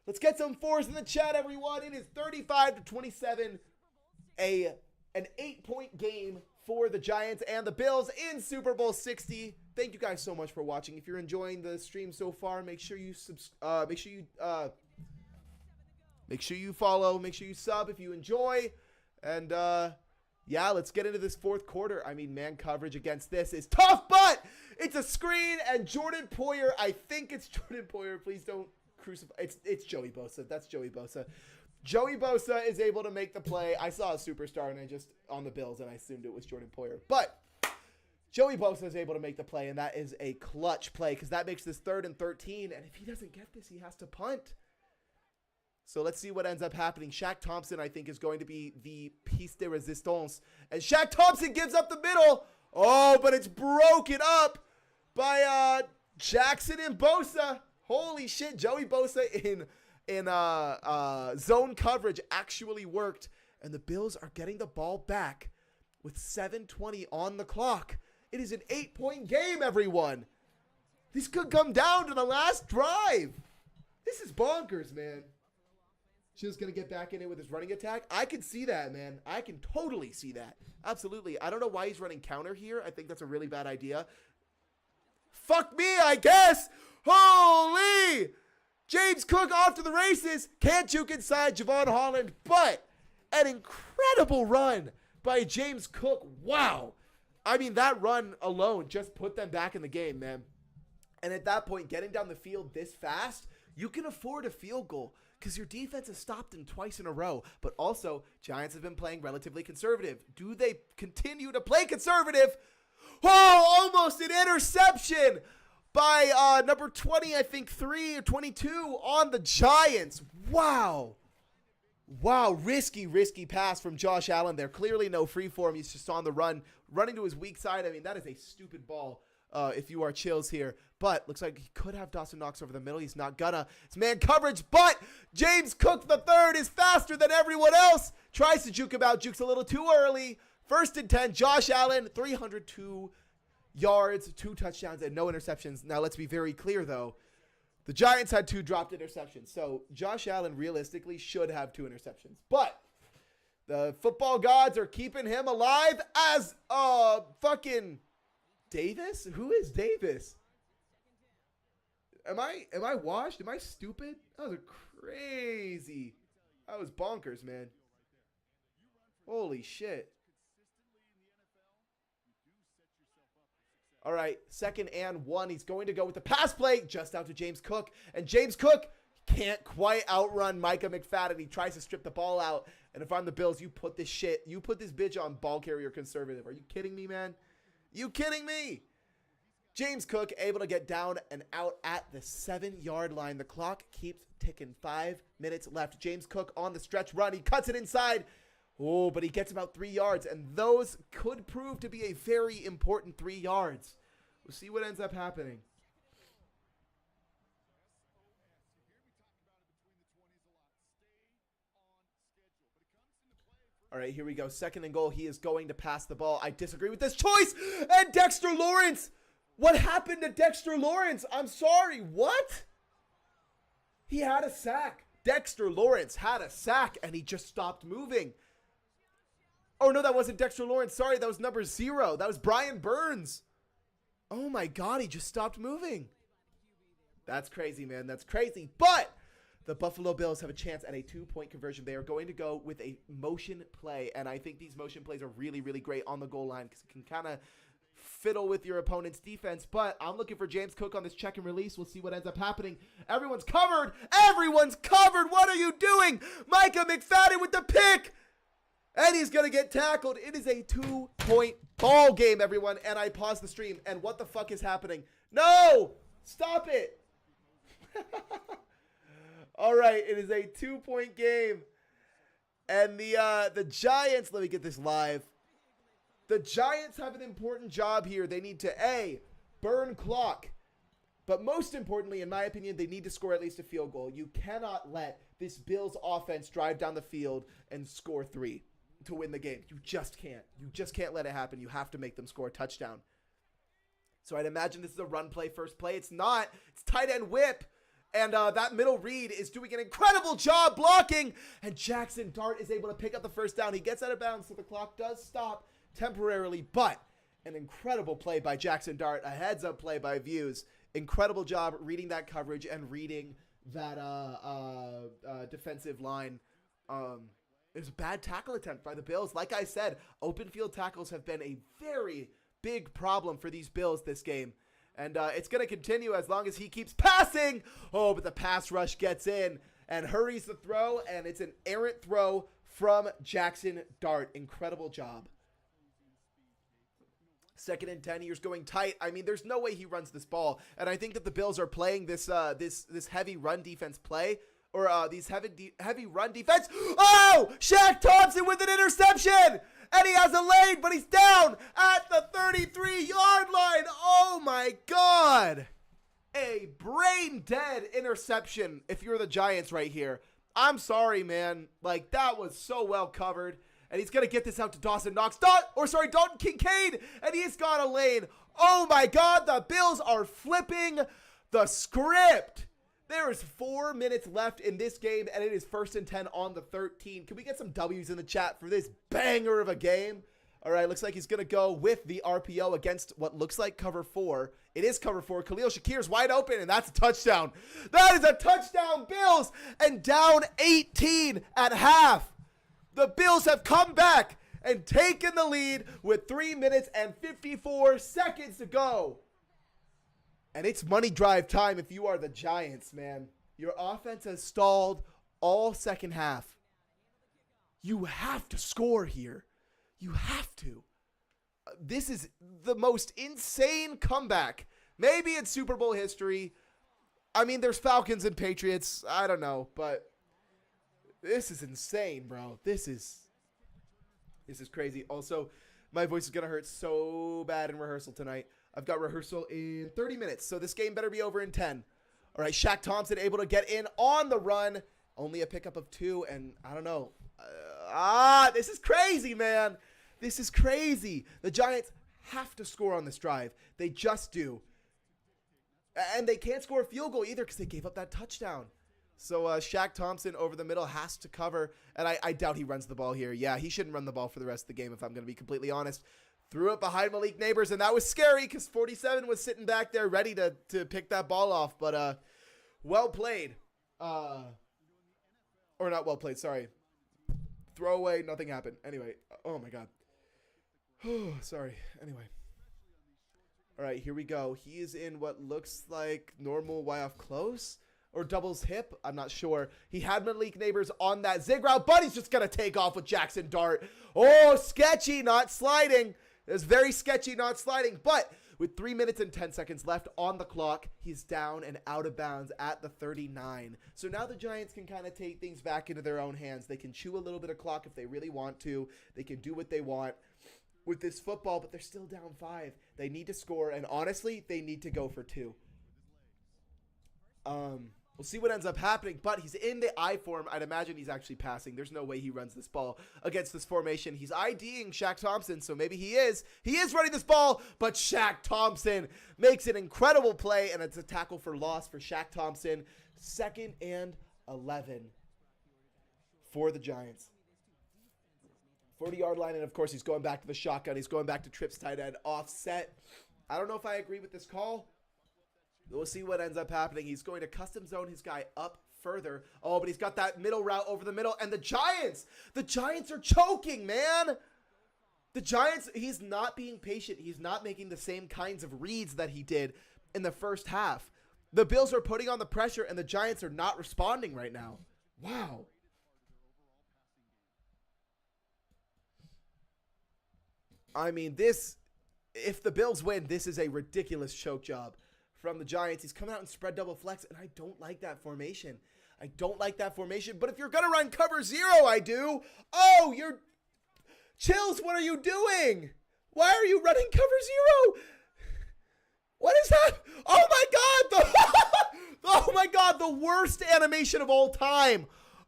let's get some fours in the chat, everyone. It is 35-27. An 8-point game for the Giants and the Bills in Super Bowl 60. Thank you guys so much for watching. If you're enjoying the stream so far, make sure you follow, make sure you sub if you enjoy. And yeah, let's get into this fourth quarter. Man coverage against this is tough, but it's a screen, and Jordan Poyer, I think it's Jordan Poyer. Please don't crucify. It's Joey Bosa. That's Joey Bosa. Joey Bosa is able to make the play. I saw a superstar on the Bills, and I assumed it was Jordan Poyer. But Joey Bosa is able to make the play, and that is a clutch play because that makes this 3rd and 13. And if he doesn't get this, he has to punt. So let's see what ends up happening. Shaq Thompson, I think, is going to be the piece de resistance. And Shaq Thompson gives up the middle. Oh, but it's broken up by Jackson and Bosa. Holy shit, Joey Bosa in zone coverage actually worked, and the Bills are getting the ball back with 7:20 on the clock. It is an 8-point game, everyone. This could come down to the last drive. This is bonkers, man. Just gonna get back in it with his running attack. I can see that, man. I can totally see that. Absolutely. I don't know why he's running counter here. I think that's a really bad idea. Fuck me, I guess. Holy! James Cook off to the races. Can't juke inside Javon Holland, but an incredible run by James Cook. Wow. That run alone just put them back in the game, man. And at that point, getting down the field this fast, you can afford a field goal because your defense has stopped them twice in a row. But also, Giants have been playing relatively conservative. Do they continue to play conservative? Oh, almost an interception by number 20, I think 3 or 22 on the Giants. Wow. Risky pass from Josh Allen there. Clearly no free for him. He's just on the run, running to his weak side. That is a stupid ball if you are Chills here. But looks like he could have Dawson Knox over the middle. He's not gonna. It's man coverage, but James Cook III is faster than everyone else. Tries to juke him out. Jukes a little too early. 1st and 10. Josh Allen, 302 yards, 2 touchdowns, and no interceptions. Now, let's be very clear, though. The Giants had 2 dropped interceptions, so Josh Allen realistically should have 2 interceptions. But the football gods are keeping him alive as fucking Davis? Who is Davis? Am I washed? Am I stupid? That was crazy. That was bonkers, man. Holy shit. All right, 2nd and 1. He's going to go with the pass play just out to James Cook. And James Cook can't quite outrun Micah McFadden. He tries to strip the ball out. And if I'm the Bills, you put this bitch on ball carrier conservative. Are you kidding me, man? You kidding me? James Cook able to get down and out at the 7-yard line. The clock keeps ticking. 5 minutes left. James Cook on the stretch run. He cuts it inside. Oh, but he gets about 3 yards, and those could prove to be a very important 3 yards. We'll see what ends up happening. All right, here we go. Second and goal. He is going to pass the ball. I disagree with this choice. And Dexter Lawrence. What happened to Dexter Lawrence? I'm sorry. What? He had a sack. Dexter Lawrence had a sack, and he just stopped moving. Oh, no, that wasn't Dexter Lawrence. Sorry, that was number 0. That was Brian Burns. Oh, my God, he just stopped moving. That's crazy, man. That's crazy. But the Buffalo Bills have a chance at a 2-point conversion. They are going to go with a motion play, and I think these motion plays are really, really great on the goal line because it can kind of fiddle with your opponent's defense. But I'm looking for James Cook on this check and release. We'll see what ends up happening. Everyone's covered. Everyone's covered. What are you doing? Micah McFadden with the pick. And he's going to get tackled. It is a 2-point ball game, everyone. And I paused the stream. And what the fuck is happening? No! Stop it. All right, it is a 2-point game. And the Giants, let me get this live. The Giants have an important job here. They need to, A, burn clock. But most importantly, in my opinion, they need to score at least a field goal. You cannot let this Bills offense drive down the field and score 3 to win the game. You just can't. You just can't let it happen. You have to make them score a touchdown. So I'd imagine this is a run play, first play. It's not. It's tight end whip. And that middle read is doing an incredible job blocking. And Jackson Dart is able to pick up the first down. He gets out of bounds, so the clock does stop temporarily. But an incredible play by Jackson Dart. A heads-up play by Views. Incredible job reading that coverage and reading that defensive line. It was a bad tackle attempt by the Bills. Like I said, open field tackles have been a very big problem for these Bills this game. And it's going to continue as long as he keeps passing. Oh, but the pass rush gets in and hurries the throw, and it's an errant throw from Jackson Dart. Incredible job. 2nd and 10, he's going tight. I mean, there's no way he runs this ball. And I think that the Bills are playing this this heavy run defense play, or these heavy run defense. Oh, Shaq Thompson with an interception. And he has a lane, but he's down at the 33-yard line. Oh, my God. A brain-dead interception if you're the Giants right here. I'm sorry, man. Like, that was so well covered. And he's going to get this out to Dawson Knox. Dalton Kincaid. And he's got a lane. Oh, my God. The Bills are flipping the script. There is 4 minutes left in this game, and it is 1st and 10 on the 13. Can we get some W's in the chat for this banger of a game? All right, looks like he's going to go with the RPO against what looks like cover 4. It is cover 4. Khalil Shakir's wide open, and that's a touchdown. That is a touchdown, Bills, and down 18 at half. The Bills have come back and taken the lead with 3 minutes and 54 seconds to go. And it's money drive time if you are the Giants, man. Your offense has stalled all second half. You have to score here. You have to. This is the most insane comeback. Maybe in Super Bowl history. I mean, there's Falcons and Patriots. I don't know, but this is insane, bro. This is crazy. Also, my voice is going to hurt so bad in rehearsal tonight. I've got rehearsal in 30 minutes, so this game better be over in 10. All right, Shaq Thompson able to get in on the run. Only a pickup of 2, and I don't know. This is crazy, man. This is crazy. The Giants have to score on this drive. They just do. And they can't score a field goal either because they gave up that touchdown. So Shaq Thompson over the middle has to cover, and I doubt he runs the ball here. Yeah, he shouldn't run the ball for the rest of the game if I'm going to be completely honest. Threw it behind Malik Neighbors, and that was scary because 47 was sitting back there ready to pick that ball off. But well played. Or not well played, sorry. Throwaway, nothing happened. Anyway, oh my God. Oh, sorry. Anyway. All right, here we go. He is in what looks like normal Y-off close or doubles hip. I'm not sure. He had Malik Neighbors on that zig route, but he's just going to take off with Jackson Dart. Oh, sketchy, not sliding. It's very sketchy, not sliding, but with 3 minutes and 10 seconds left on the clock, he's down and out of bounds at the 39. So now the Giants can kind of take things back into their own hands. They can chew a little bit of clock if they really want to. They can do what they want with this football, but they're still down 5. They need to score, and honestly, they need to go for 2. We'll see what ends up happening, but he's in the I form. I'd imagine he's actually passing. There's no way he runs this ball against this formation. He's IDing Shaq Thompson, so maybe he is. He is running this ball, but Shaq Thompson makes an incredible play, and it's a tackle for loss for Shaq Thompson. 2nd and 11 for the Giants. 40-yard line, and of course, he's going back to the shotgun. He's going back to trips tight end offset. I don't know if I agree with this call. We'll see what ends up happening. He's going to custom zone his guy up further. Oh, but he's got that middle route over the middle. And the Giants are choking, man. The Giants, he's not being patient. He's not making the same kinds of reads that he did in the first half. The Bills are putting on the pressure, and the Giants are not responding right now. Wow. I mean, if the Bills win, this is a ridiculous choke job from the Giants. He's coming out in spread double flex, and I don't like that formation. But if you're going to run cover 0, I do. Oh, Chills, what are you doing? Why are you running cover 0? What is that? Oh, my God. Oh, my God. The worst animation of all time.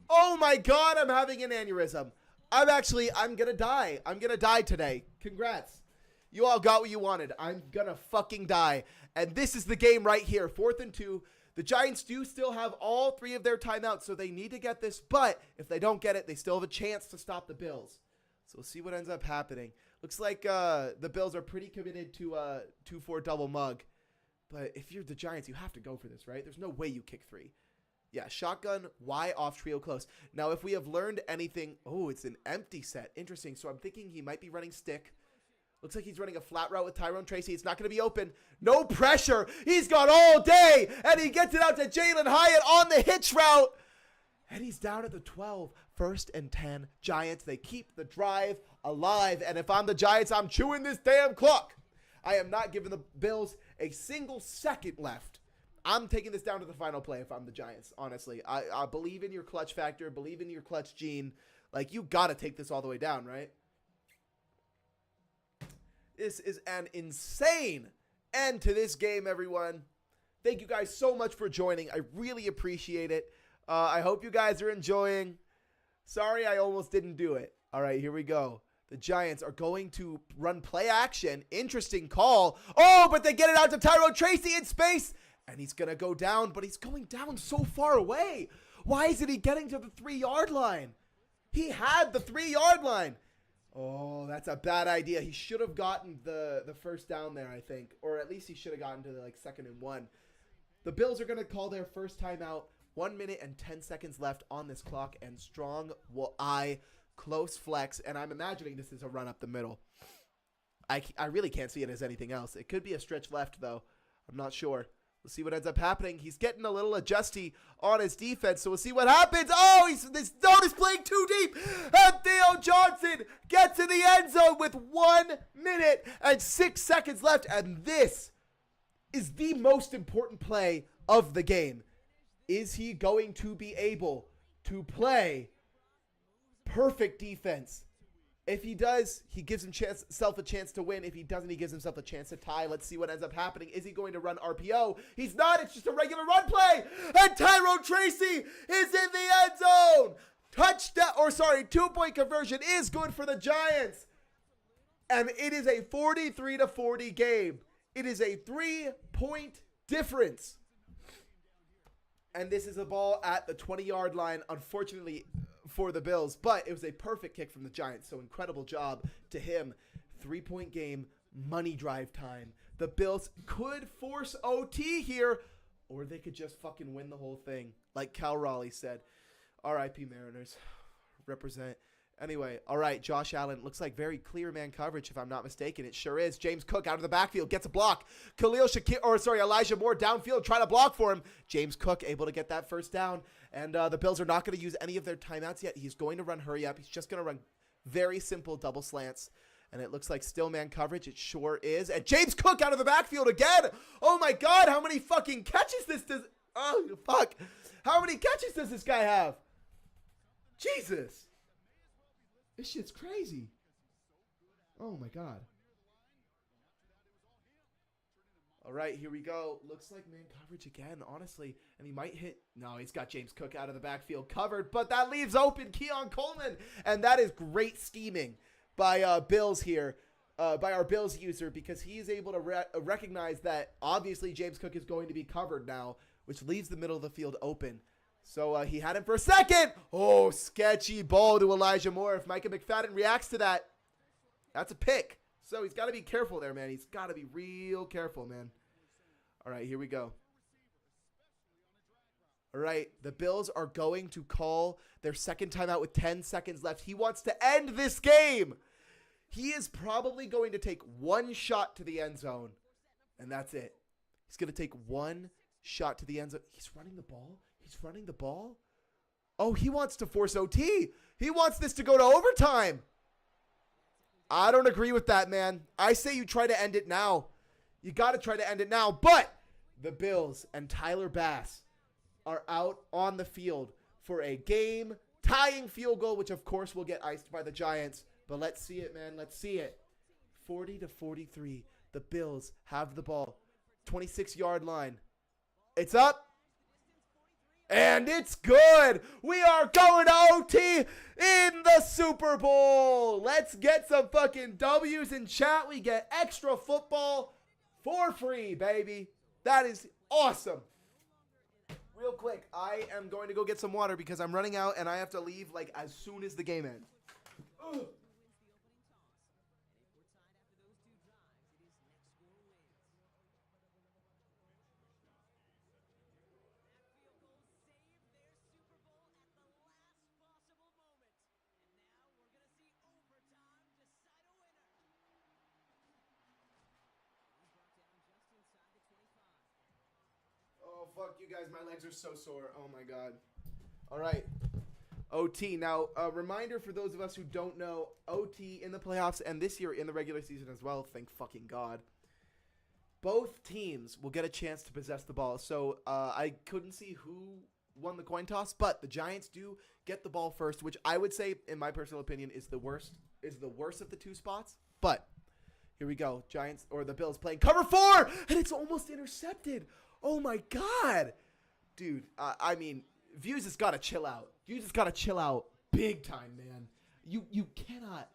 Oh, my God. I'm having an aneurysm. I'm going to die. I'm going to die today. Congrats. You all got what you wanted. I'm going to fucking die. And this is the game right here. 4th and 2. The Giants do still have all 3 of their timeouts, so they need to get this. But if they don't get it, they still have a chance to stop the Bills. So we'll see what ends up happening. Looks like the Bills are pretty committed to 2-4 double mug. But if you're the Giants, you have to go for this, right? There's no way you kick 3. Yeah, shotgun, Y off trio close. Now, if we have learned anything... Oh, it's an empty set. Interesting. So I'm thinking he might be running stick. Looks like he's running a flat route with Tyrone Tracy. It's not going to be open. No pressure. He's got all day. And he gets it out to Jalen Hyatt on the hitch route. And he's down at the 12. 1st and 10. Giants, they keep the drive alive. And if I'm the Giants, I'm chewing this damn clock. I am not giving the Bills a single second left. I'm taking this down to the final play if I'm the Giants, honestly. I believe in your clutch factor. Believe in your clutch gene. Like, you got to take this all the way down, right? This is an insane end to this game, everyone. Thank you guys so much for joining. I really appreciate it. I hope you guys are enjoying. Sorry, I almost didn't do it. All right, here we go. The Giants are going to run play action. Interesting call. Oh, but they get it out to Tyrone Tracy in space. And he's going to go down, but he's going down so far away. Why isn't he getting to the 3-yard line? He had the 3-yard line. Oh, that's a bad idea. He should have gotten the first down there, I think. Or at least he should have gotten to the 2nd and 1. The Bills are going to call their first timeout. 1 minute and 10 seconds left on this clock. And strong eye, close flex. And I'm imagining this is a run up the middle. I really can't see it as anything else. It could be a stretch left, though. I'm not sure. We'll see what ends up happening. He's getting a little adjusty on his defense, so we'll see what happens. Oh, this zone is playing too deep. And Theo Johnson gets in the end zone with 1 minute and 6 seconds left. And this is the most important play of the game. Is he going to be able to play perfect defense? If he does, he gives himself a chance to win. If he doesn't, he gives himself a chance to tie. Let's see what ends up happening. Is he going to run RPO? He's not. It's just a regular run play. And Tyrone Tracy is in the end zone. Touchdown, 2-point conversion is good for the Giants. And it is a 43-40 game. It is a 3-point difference. And this is a ball at the 20-yard line, unfortunately, for the Bills, but it was a perfect kick from the Giants, so incredible job to him. 3-point game, money drive time. The Bills could force OT here, or they could just fucking win the whole thing, like Cal Raleigh said. R.I.P. Mariners. Represent. Anyway, all right, Josh Allen. Looks like very clear man coverage, if I'm not mistaken. It sure is. James Cook out of the backfield gets a block. Elijah Moore downfield trying to block for him. James Cook able to get that first down. And the Bills are not going to use any of their timeouts yet. He's going to run hurry up. He's just going to run very simple double slants. And it looks like still man coverage. It sure is. And James Cook out of the backfield again. Oh, my God. How many fucking catches does... Oh, fuck. How many catches does this guy have? Jesus. This shit's crazy. Oh, my God. All right, here we go. Looks like man coverage again, honestly. And he might hit. No, he's got James Cook out of the backfield covered, but that leaves open Keon Coleman. And that is great scheming by Bills here, by our Bills user, because he is able to recognize that obviously James Cook is going to be covered now, which leaves the middle of the field open. So he had him for a second. Oh, sketchy ball to Elijah Moore. If Micah McFadden reacts to that, that's a pick. So he's got to be careful there, man. He's got to be real careful, man. All right, here we go. All right, the Bills are going to call their second timeout with 10 seconds left. He wants to end this game. He is probably going to take one shot to the end zone, and that's it. He's going to take one shot to the end zone. He's running the ball. He's running the ball. Oh, he wants to force OT. He wants this to go to overtime. I don't agree with that, man. I say you try to end it now. You got to try to end it now. But the Bills and Tyler Bass are out on the field for a game-tying field goal, which, of course, will get iced by the Giants. But let's see it, man. Let's see it. 40-43. The Bills have the ball. 26-yard line. It's up. And it's good. We are going to OT in the Super Bowl. Let's get some fucking W's in chat. We get extra football for free, baby. That is awesome. Real quick, I am going to go get some water because I'm running out and I have to leave like as soon as the game ends. Ugh. Oh, fuck you guys. My legs are so sore. Oh, my God. All right. OT. Now, a reminder for those of us who don't know, OT in the playoffs and this year in the regular season as well, thank fucking God. Both teams will get a chance to possess the ball. So I couldn't see who won the coin toss, but the Giants do get the ball first, which I would say, in my personal opinion, is the worst of the two spots. But here we go. Giants or the Bills playing cover 4, and it's almost intercepted. Oh, my God. Dude, I mean, Views has got to chill out. Views has got to chill out big time, man. You cannot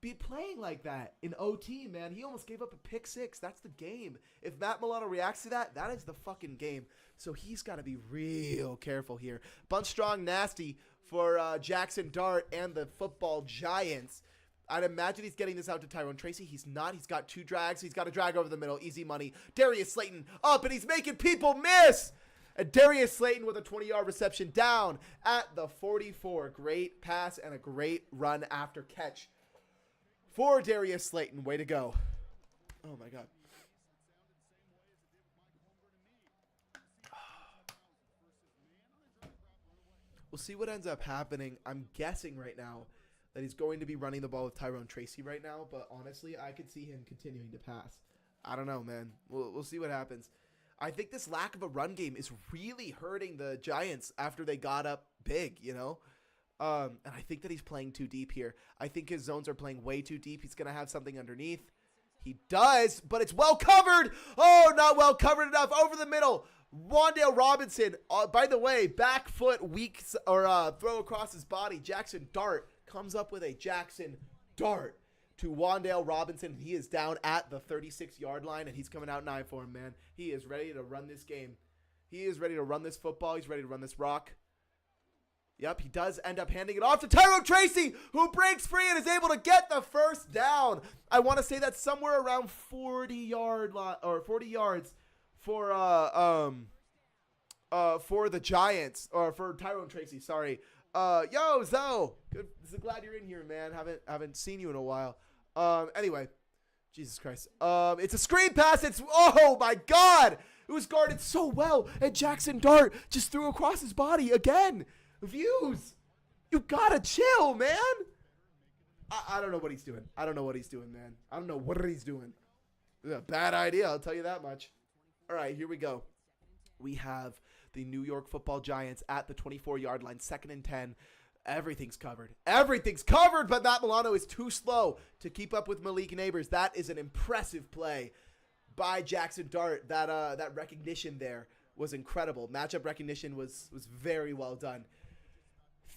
be playing like that in OT, man. He almost gave up a pick 6. That's the game. If Matt Milano reacts to that, that is the fucking game. So he's got to be real careful here. Bunch strong nasty for Jackson Dart and the football Giants. I'd imagine he's getting this out to Tyrone Tracy. He's not. He's got 2 drags. He's got a drag over the middle. Easy money. Darius Slayton up, and he's making people miss. And Darius Slayton with a 20-yard reception down at the 44. Great pass and a great run after catch for Darius Slayton. Way to go. Oh, my God. We'll see what ends up happening. I'm guessing right now that he's going to be running the ball with Tyrone Tracy right now. But honestly, I could see him continuing to pass. I don't know, man. We'll see what happens. I think this lack of a run game is really hurting the Giants after they got up big, you know? And I think that he's playing too deep here. I think his zones are playing way too deep. He's going to have something underneath. He does, but it's well covered. Oh, not well covered enough. Over the middle. Wan'Dale Robinson, by the way, back foot weak or throw across his body. Jackson Dart comes up with a Jackson Dart to Wan'Dale Robinson. He is down at the 36-yard line, and he's coming out 9 for him, man. He is ready to run this game. He is ready to run this football. He's ready to run this rock. Yep, he does end up handing it off to Tyrone Tracy, who breaks free and is able to get the first down. I want to say that's somewhere around 40 yards for the Giants, or for Tyrone Tracy, sorry. Yo, Zoe, good. So glad you're in here, man. Haven't seen you in a while. Anyway, Jesus Christ. It's a screen pass. Oh my God. It was guarded so well, and Jackson Dart just threw across his body again. Views, you gotta chill, man. I don't know what he's doing. I don't know what he's doing, man. I don't know what he's doing. It's a bad idea, I'll tell you that much. All right, here we go. We have the New York Football Giants at the 24-yard line, 2nd and 10. Everything's covered. Everything's covered, but Matt Milano is too slow to keep up with Malik Neighbors. That is an impressive play by Jackson Dart. That recognition there was incredible. Matchup recognition was very well done.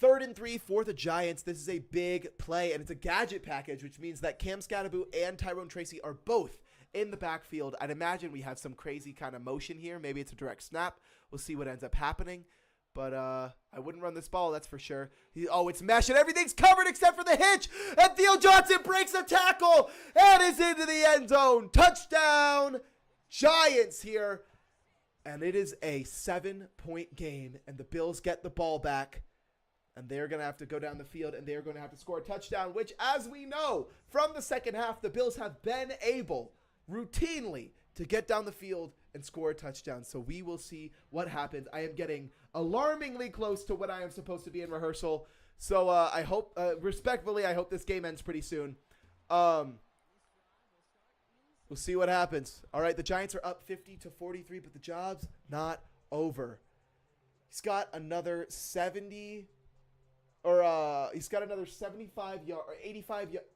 3rd and 3 for the Giants. This is a big play, and it's a gadget package, which means that Cam Scatteraboo and Tyrone Tracy are both in the backfield. I'd imagine we have some crazy kind of motion here. Maybe it's a direct snap. We'll see what ends up happening. But I wouldn't run this ball, that's for sure. It's mesh, and everything's covered except for the hitch. And Theo Johnson breaks a tackle and is into the end zone. Touchdown, Giants here. And it is a 7-point game, and the Bills get the ball back. And they're going to have to go down the field, and they're going to have to score a touchdown, which, as we know from the second half, the Bills have been able routinely to get down the field and score a touchdown. So we will see what happens. I am getting alarmingly close to what I am supposed to be in rehearsal. So I hope, respectfully, I hope this game ends pretty soon. We'll see what happens. All right, the Giants are up 50-43, but the job's not over. He's got another 70, or he's got another 75 yards, or 85 yards,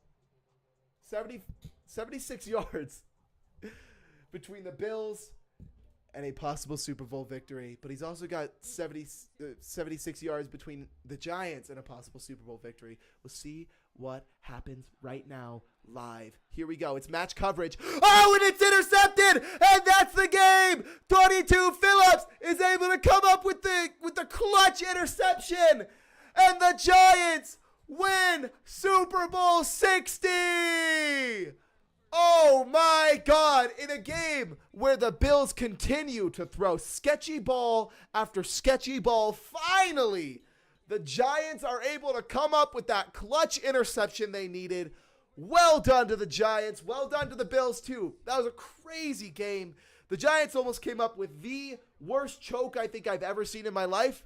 76 yards between the Bills and a possible Super Bowl victory. But he's also got 76 yards between the Giants and a possible Super Bowl victory. We'll see what happens right now live. Here we go. It's match coverage. Oh, and it's intercepted! And that's the game! 22 Phillips is able to come up with the clutch interception. And the Giants win Super Bowl 60! Oh my God, in a game where the Bills continue to throw sketchy ball after sketchy ball, finally, the Giants are able to come up with that clutch interception they needed. Well done to the Giants. Well done to the Bills too. That was a crazy game. The Giants almost came up with the worst choke I think I've ever seen in my life.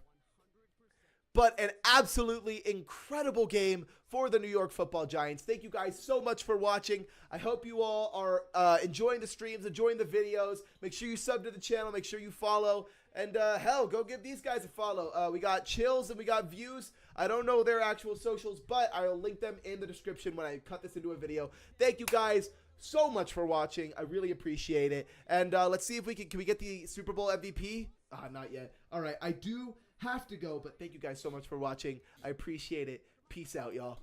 But an absolutely incredible game for the New York Football Giants. Thank you guys so much for watching. I hope you all are enjoying the streams, enjoying the videos. Make sure you sub to the channel. Make sure you follow. And hell, go give these guys a follow. We got Chills and we got Views. I don't know their actual socials, but I'll link them in the description when I cut this into a video. Thank you guys so much for watching. I really appreciate it. And let's see if we can we get the Super Bowl MVP? Not yet. All right, I do have to go, but thank you guys so much for watching. I appreciate it. Peace out, y'all.